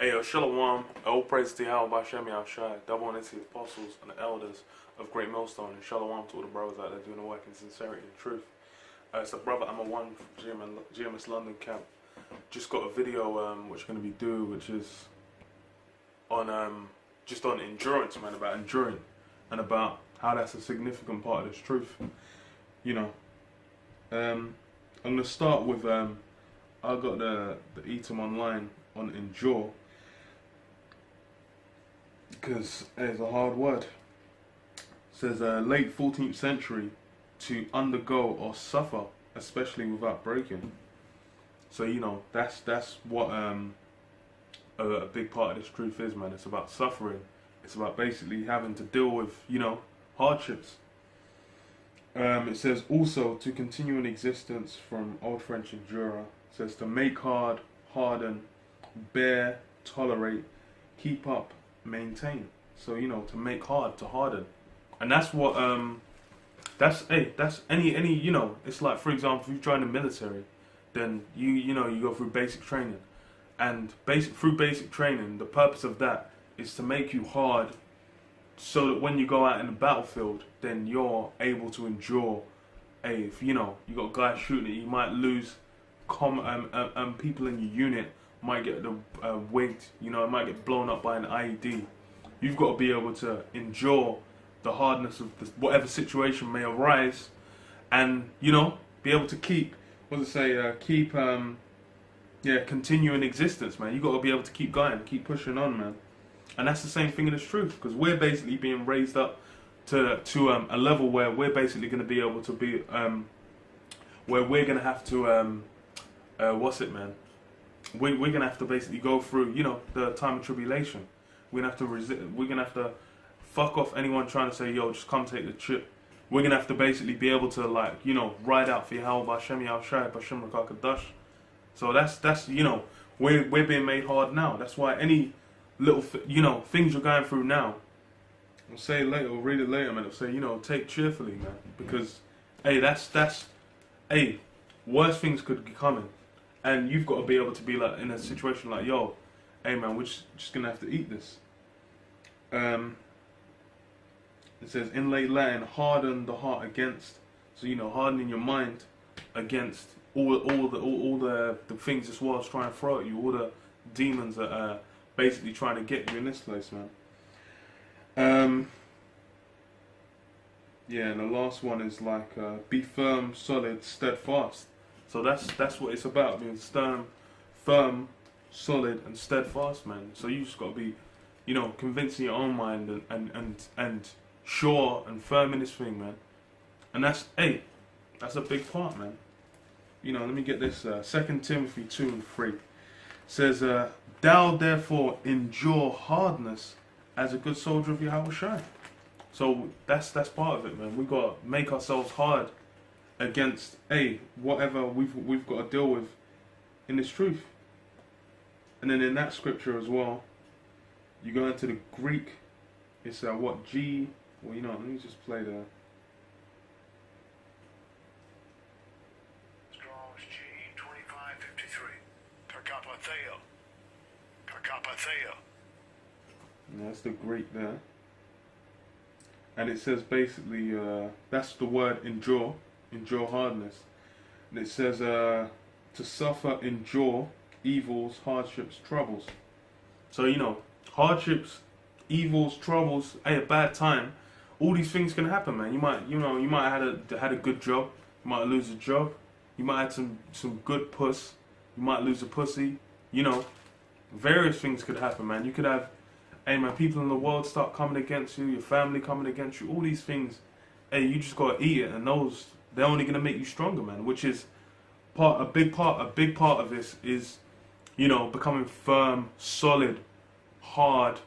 Hey, Shalom, all praise to Yahweh Bashem Yahushai, double honor to the apostles and the elders of GreatMillStone, and Shalom to all the brothers out there doing the work in sincerity and truth. It's a brother I'm a one from GMS London camp. Just got a video which I'm going to be doing, which is on just on endurance, man, about enduring and about how that's a significant part of this truth. You know, I'm going to start with I got the Etam online on endure. Because it's a hard word. It says late 14th century to undergo or suffer, especially without breaking. So you know that's what a big part of this truth is, man. It's about suffering. It's about basically having to deal with hardships. It says also to continue in existence from Old French endura. It says to make hard, harden, bear, tolerate, keep up, maintain. So to make hard, to harden, and that's what that's any it's like, for example, if you join the military, then you go through basic training, and through basic training, the purpose of that is to make you hard, so that when you go out in the battlefield, then you're able to endure. If you got guys shooting at you, might lose people in your unit might get the wigged, it might get blown up by an IED. You've got to be able to endure the hardness of whatever situation may arise, and be able to keep, continue in existence, man. You've got to be able to keep going, keep pushing on, man. And that's the same thing in this truth, because we're basically being raised up to a level where we're basically going to be able to be where we're going to have to we're gonna have to basically go through, the time of tribulation. We're gonna have to we're gonna have to fuck off anyone trying to say, yo, just come take the trip. We're gonna have to basically be able to ride out for Yahweh Bashem Yahushai Bashem Rakakadash. So that's we're being made hard now. That's why any little things you're going through now, I'll say it later, or read it later, man. It'll say take cheerfully, man, because that's worse things could be coming. And you've got to be able to be like in a situation like, yo, hey man, we're just gonna have to eat this. It says in late Latin, harden the heart against. So hardening your mind against all the things this world's trying to throw at you, all the demons that are basically trying to get you in this place, man. And the last one is be firm, solid, steadfast. So that's what it's about, being firm, solid, and steadfast, man. So you just got to be, convincing your own mind and sure and firm in this thing, man. And that's a big part, man. Let me get this. 2 Timothy 2:3 it says, "Thou therefore endure hardness as a good soldier of Yahushua." So that's part of it, man. We got to make ourselves hard against whatever we've got to deal with in this truth. And then in that scripture as well, you go into the Greek. It's let me just play the Strong's G 2553. Karkapatheo. And that's the Greek there. And it says basically that's the word endure hardness. And it says to suffer, endure evils, hardships, troubles. So hardships, evils, troubles, a bad time, all these things can happen, man. You might have had a good job, you might lose a job, you might have some good puss, you might lose a pussy, various things could happen, man. You could have people in the world start coming against you, your family coming against you, all these things. You just gotta eat it, and they're only gonna make you stronger, man. Which is a big part of this is, becoming firm, solid, hard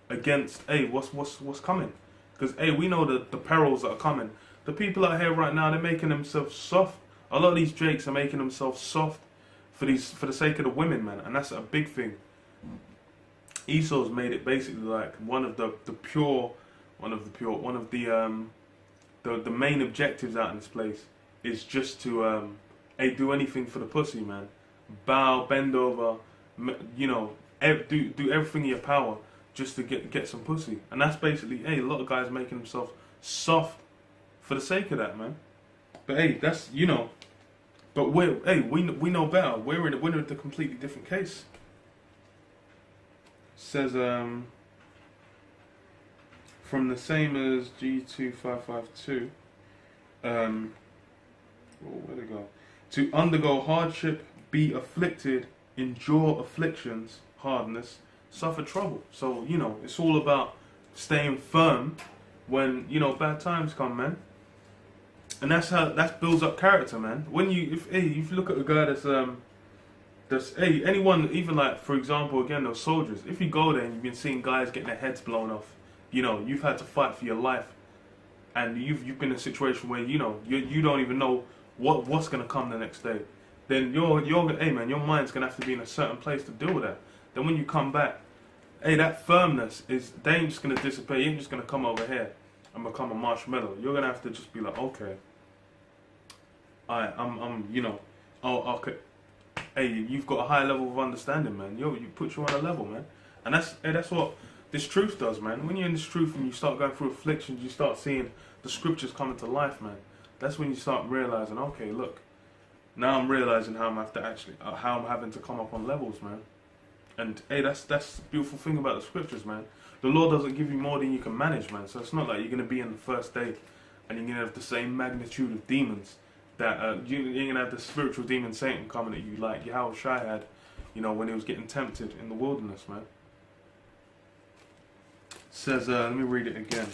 against what's coming. Because we know the perils that are coming. The people out here right now, they're making themselves soft. A lot of these jakes are making themselves soft for the sake of the women, man, and that's a big thing. Esau's made it basically like one of the main objectives out in this place is just to do anything for the pussy, man. Bow, bend over, do everything in your power just to get some pussy. And that's basically, hey, a lot of guys making themselves soft for the sake of that, man. But hey, that's, you know, but we know better. We're in a completely different case. Says from the same as G2552. Where'd it go? To undergo hardship, be afflicted, endure afflictions, hardness, suffer trouble. So, you know, it's all about staying firm when, you know, bad times come, man. And that builds up character, man. When if you look at a guy that's anyone, even like, for example, again, those soldiers, if you go there and you've been seeing guys getting their heads blown off, you know, you've had to fight for your life, and you've been in a situation where, you know, you don't even know what's gonna come the next day, then you're hey man, your mind's gonna have to be in a certain place to deal with that. Then when you come back, hey, that firmness they ain't just gonna dissipate. You ain't just gonna come over here and become a marshmallow. You're gonna have to just be like, okay, I'm you know, okay, hey, you've got a high level of understanding, man. You put you on a level, man. And that's what this truth does, man. When you're in this truth and you start going through afflictions, you start seeing the scriptures coming to life, man. That's when you start realizing, okay, look, now I'm realizing how I'm having to come up on levels, man. And hey, that's the beautiful thing about the scriptures, man. The Lord doesn't give you more than you can manage, man. So it's not like you're gonna be in the first day and you're gonna have the same magnitude of demons that you're gonna have the spiritual demon Satan coming at you like Yahushua had, you know, when he was getting tempted in the wilderness, man. It says, let me read it again.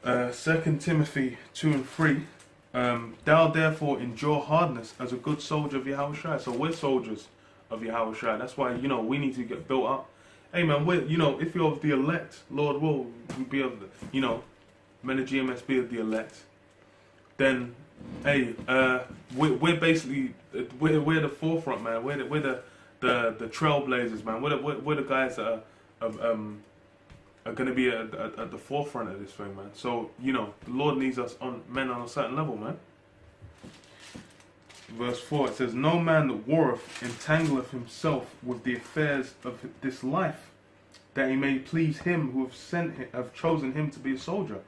2 Timothy 2 and 3. Thou therefore endure hardness as a good soldier of Yahushua. So we're soldiers of Yahushua. That's why, you know, we need to get built up. Hey man, you know, if you're of the elect, Lord will be of the, you know, may the GMS be of the elect. Then, hey, we're basically we're the forefront, man. We're the trailblazers, man. We're the guys that are going to be at the forefront of this thing, man. So, you know, the Lord needs us men on a certain level, man. Verse 4, it says, no man that warreth entangleth himself with the affairs of this life, that he may please him who have chosen him to be a soldier.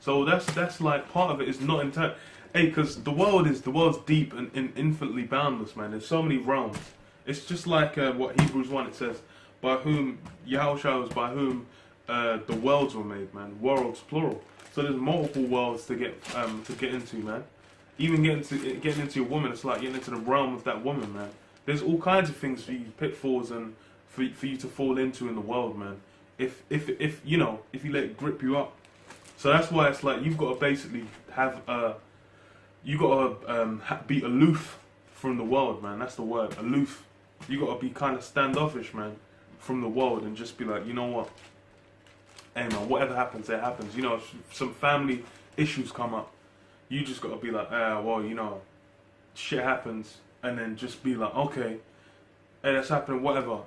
So that's like part of it is not entirely. Hey, because the world's deep and infinitely boundless, man. There's so many realms. It's just like what Hebrews 1, it says, by whom Yahushua was, by whom the worlds were made, man. Worlds, plural. So there's multiple worlds to get into, man. Even getting into a woman, it's like getting into the realm of that woman, man. There's all kinds of things for you, pitfalls, and for you to fall into in the world, man. If you know, if you let it grip you up. So that's why it's like you've got to basically have be aloof from the world, man. That's the word, aloof. You got to be kind of standoffish, man, from the world, and just be like, you know what? Hey, man, whatever happens, it happens. You know, if some family issues come up, you just got to be like, well, you know, shit happens, and then just be like, okay, hey, that's happening, whatever.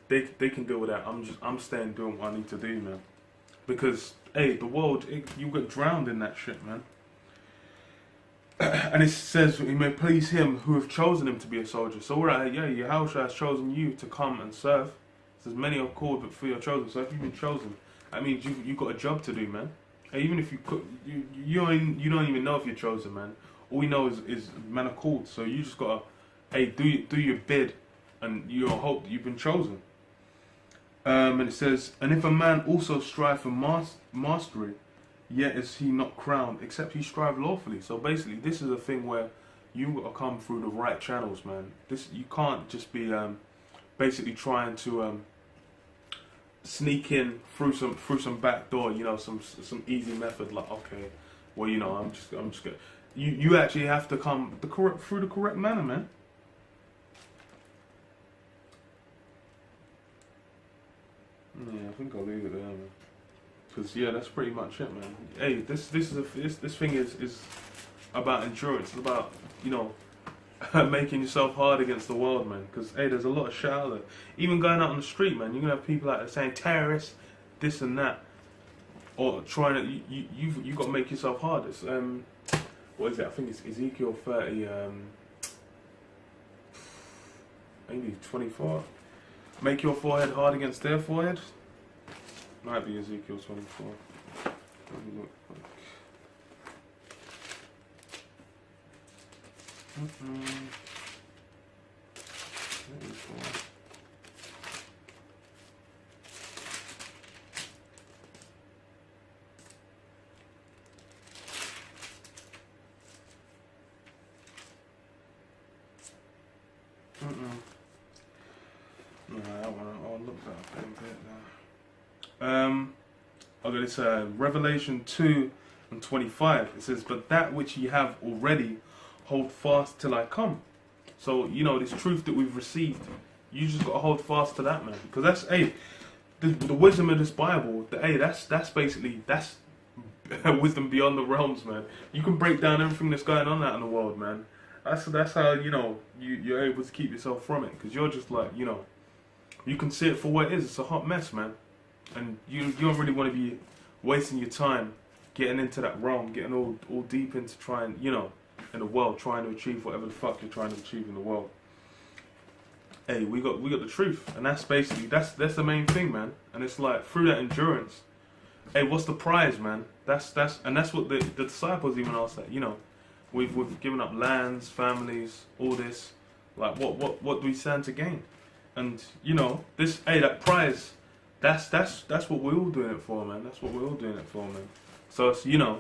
They can deal with that. I'm staying doing what I need to do, man. Because, hey, the world, you get drowned in that shit, man. And it says, he may please him who have chosen him to be a soldier. So we're at, Yahushua has chosen you to come and serve. It says, many are called, but few are chosen. So if you've been chosen, that means you've got a job to do, man. And even if you don't even know if you're chosen, man. All we know is men are called. So you just got to, hey, do your bid, and you hope that you've been chosen. And it says, and if a man also strive for mastery, yet is he not crowned, except he strive lawfully. So basically, this is a thing where you got to come through the right channels, man. You can't just be basically trying to sneak in through some back door, you know, some easy method, like, okay, well, you know, I'm just gonna. You actually have to come through the correct manner, man. Yeah, I think I'll leave it there, man. Because that's pretty much it, man. Hey, this thing is about endurance. It's about, you know, making yourself hard against the world, man. Because hey, there's a lot of shit out there. Even going out on the street, man, you're gonna have people out there saying terrorists, this and that, or trying to. You got to make yourself hard. It's what is it? I think it's Ezekiel 30. maybe 24. Make your forehead hard against their forehead. Might be Ezekiel 24. Let me look quick. No, that one, I'll look that up in a bit now. Okay, it's Revelation 2 and 25. It says, "But that which ye have already, hold fast till I come." So, you know, this truth that we've received, you just got to hold fast to that, man. Because that's, hey, the wisdom of this Bible, that's basically, that's wisdom beyond the realms, man. You can break down everything that's going on out in the world, man. That's how, you know, you're able to keep yourself from it. Because you're just like, you know, you can see it for what it is. It's a hot mess, man. And you don't really want to be wasting your time getting into that realm, getting all deep into trying, you know, in the world, trying to achieve whatever the fuck you're trying to achieve in the world. Hey, we got the truth, and that's basically that's the main thing, man. And it's like through that endurance, hey, what's the prize, man? That's what the disciples even asked that. You know, we've given up lands, families, all this. Like, what do we stand to gain? And you know, this, hey, that prize, that's what we're all doing it for, man. That's what we're all doing it for, man. So it's, you know,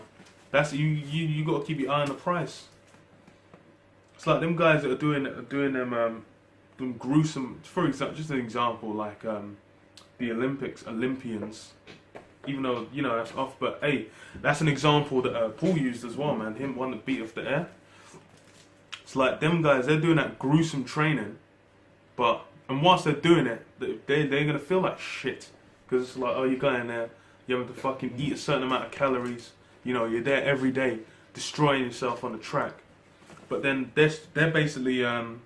that's you got to keep your eye on the price. It's like them guys that are doing them gruesome. For example, just an example, like the Olympians. Even though, you know, that's off, but hey, that's an example that Paul used as well, man. Him one that beat off the air. It's like them guys, they're doing that gruesome training, and whilst they're doing it, they're gonna feel like shit, because it's like, oh, you're going there, you have to fucking eat a certain amount of calories. You know, you're there every day, destroying yourself on the track. But then they're basically, hey,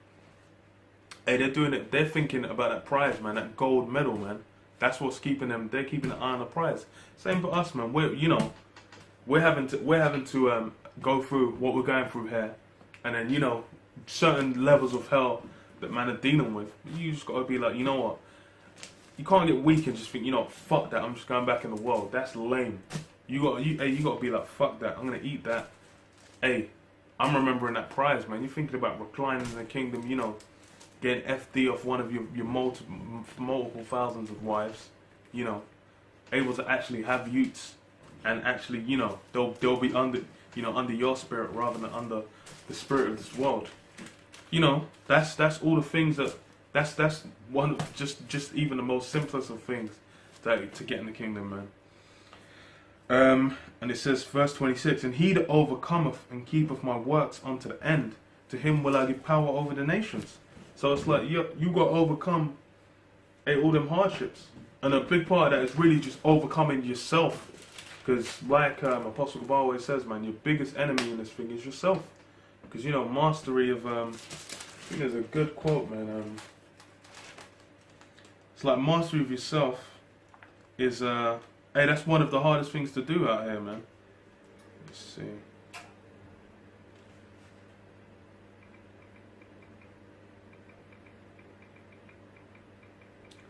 they're doing it. They're thinking about that prize, man, that gold medal, man. That's what's keeping them. They're keeping an eye on the prize. Same for us, man. We're having to go through what we're going through here, and then, you know, certain levels of hell that man are dealing with. You just gotta be like, you know what? You can't get weak and just think, you know, fuck that. I'm just going back in the world. That's lame. You gotta be like, fuck that. I'm gonna eat that. Hey, I'm remembering that prize, man. You're thinking about reclining in the kingdom, you know, getting FD off one of your multiple thousands of wives, you know, able to actually have youths, and actually, you know, they'll be under your spirit rather than under the spirit of this world. You know, that's all the things that's one just even the most simplest of things to get in the kingdom, man. And it says, verse 26, "And he that overcometh and keepeth my works unto the end, to him will I give power over the nations." So it's like you got to overcome all them hardships, and a big part of that is really just overcoming yourself. Because like Apostle Gabar always says, man, your biggest enemy in this thing is yourself. Because, you know, mastery of I think there's a good quote, man. It's like mastery of yourself is hey, that's one of the hardest things to do out here, man. Let's see.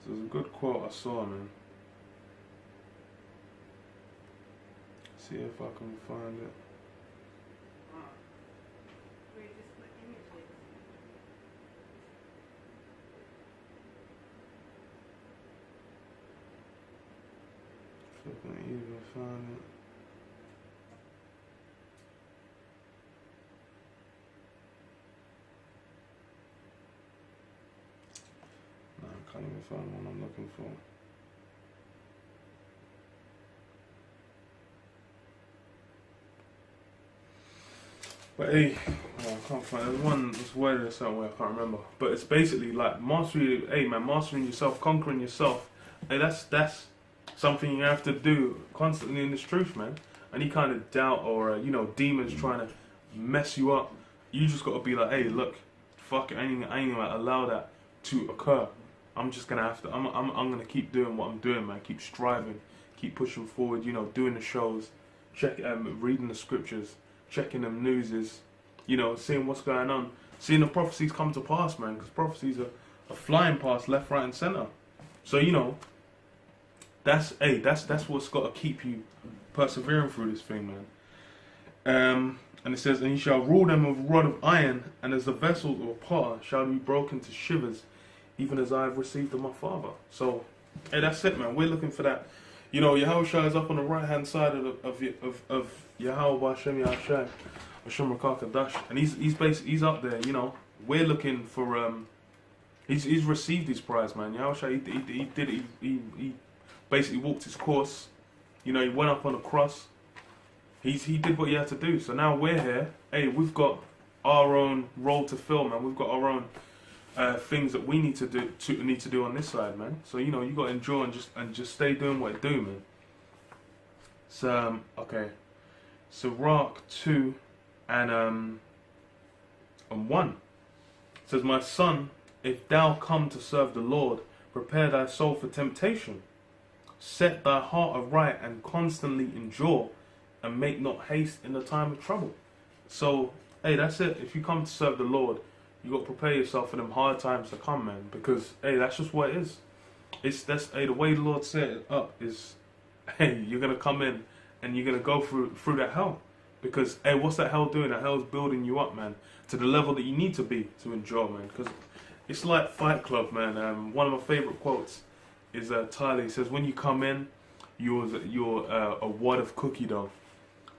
There's a good quote I saw, man. See if I can find it. If I can even find it. No, I can't even find what I'm looking for. But hey, I can't find it. There's one, it's worded somewhere, I can't remember. But it's basically like mastery, hey man, mastering yourself, conquering yourself. Hey, that's something you have to do constantly in this truth, man. Any kind of doubt or, you know, demons trying to mess you up, you just got to be like, hey, look, fuck it, I ain't gonna allow that to occur. I'm just gonna have to, I'm gonna keep doing what I'm doing, man. Keep striving, keep pushing forward, you know, doing the shows, reading the scriptures, checking them newses, you know, seeing what's going on, seeing the prophecies come to pass, man, because prophecies are are flying past left, right, and center. So you know, that's what's got to keep you persevering through this thing, man. And it says, and you shall rule them with a rod of iron, and as the vessels of potter shall be broken to shivers, even as I have received of my Father. So, hey, that's it, man. We're looking for that. You know, Yahushua is up on the right hand side of Yahweh Hashem Yahshai, Hashem Rakakadash, and he's up there. You know, we're looking for he's received his prize, man. Yahushua he basically walked his course. You know, he went up on the cross. He did what he had to do. So now we're here. Hey, we've got our own role to fill, man. We've got our own things that we need to do on this side, man. So you know, you got to enjoy and just stay doing what you do, man. So okay, so Sirach 2 and 1 it says, my son, if thou come to serve the Lord, prepare thy soul for temptation. Set thy heart aright and constantly endure, and make not haste in the time of trouble. So, hey, that's it. If you come to serve the Lord, you got to prepare yourself for them hard times to come, man. Because, hey, that's just what it is. Hey, the way the Lord set it up is, hey, you're gonna come in and you're gonna go through that hell. Because, hey, what's that hell doing? That hell's building you up, man, to the level that you need to be to endure, man. Because it's like Fight Club, man. One of my favorite quotes is Tyler. He says, when you come in, you're a wad of cookie dough.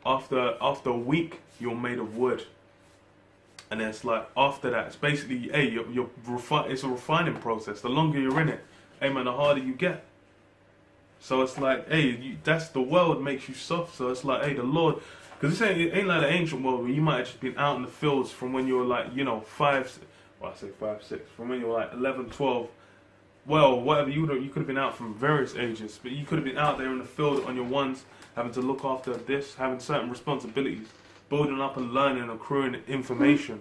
After a week, you're made of wood, and then it's like after that, it's basically, hey, it's a refining process. The longer you're in it, hey man, the harder you get. So it's like, hey, that's the world makes you soft. So it's like, hey, the Lord, because it ain't like the ancient world where you might have just been out in the fields from when you were like, you know, 5, 6, from when you were like 11, 12. Well, whatever, you could have been out from various ages, but you could have been out there in the field on your ones, having to look after this, having certain responsibilities, building up and learning, accruing information,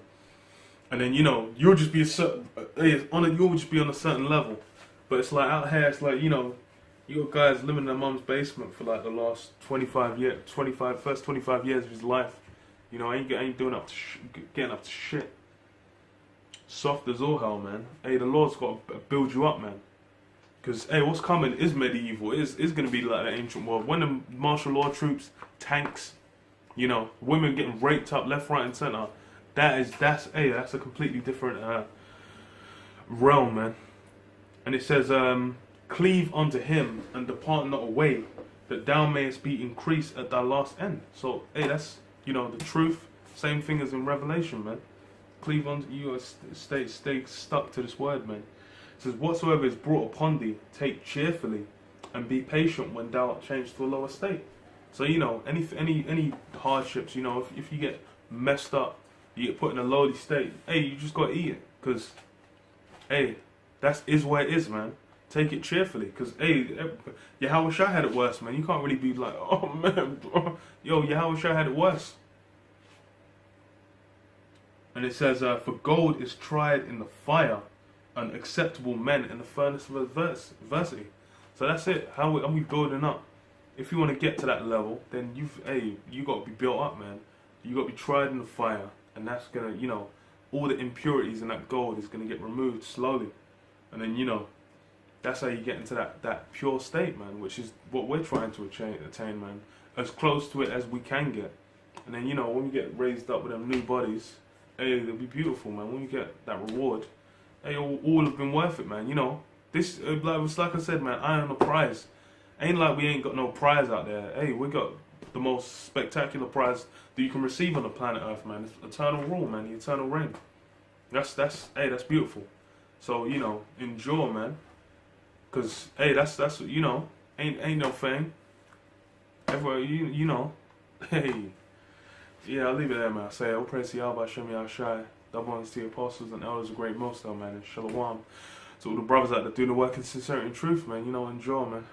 and then you know you'll just be you'll just be on a certain level. But it's like out here, it's like, you know, you got guys living in their mum's basement for like the last 25 years of his life. You know, ain't getting up to shit. Soft as all hell, man. Hey, the Lord's got to build you up, man. Because, hey, what's coming is medieval. It's going to be like the ancient world. When the martial law troops, tanks, you know, women getting raped up left, right, and center, that's a completely different realm, man. And it says, cleave unto him and depart not away, that thou mayest be increased at thy last end. So, hey, that's, you know, the truth. Same thing as in Revelation, man. Cleave unto you, stay stuck to this word, man. It says, whatsoever is brought upon thee, take cheerfully, and be patient when thou art changed to a lower state. So, you know, any hardships, you know, if you get messed up, you get put in a lowly state, hey, you just got to eat it. Because, hey, that is where it is, man. Take it cheerfully. Because, hey, Yahushua had it worse, man. You can't really be like, oh, man, bro. Yo, Yahushua had it worse. And it says, for gold is tried in the fire, and acceptable men in the furnace of adversity. So that's it. How are we building up? If you want to get to that level, then you got to be built up, man. You got to be tried in the fire, and that's gonna, you know, all the impurities in that gold is gonna get removed slowly, and then, you know, that's how you get into that pure state, man. Which is what we're trying to attain, man. As close to it as we can get, and then, you know, when we get raised up with them new bodies, hey, they'll be beautiful, man. When you get that reward, hey, all have been worth it, man. You know, this, like I said, man, eye on the prize. Ain't like we ain't got no prize out there. Hey, we got the most spectacular prize that you can receive on the planet Earth, man. It's eternal rule, man. The eternal reign. That's beautiful. So, you know, endure, man. Cause, hey, that's you know, ain't no thing. Everywhere, you know, hey. Yeah, I'll leave it there, man. I say, all praise to Yahweh, Hashem Yahshai, double honors to the apostles and elders of GreatMillStone, man, and shalom to all the brothers out there doing the work in sincerity and truth, man. You know, enjoy, man.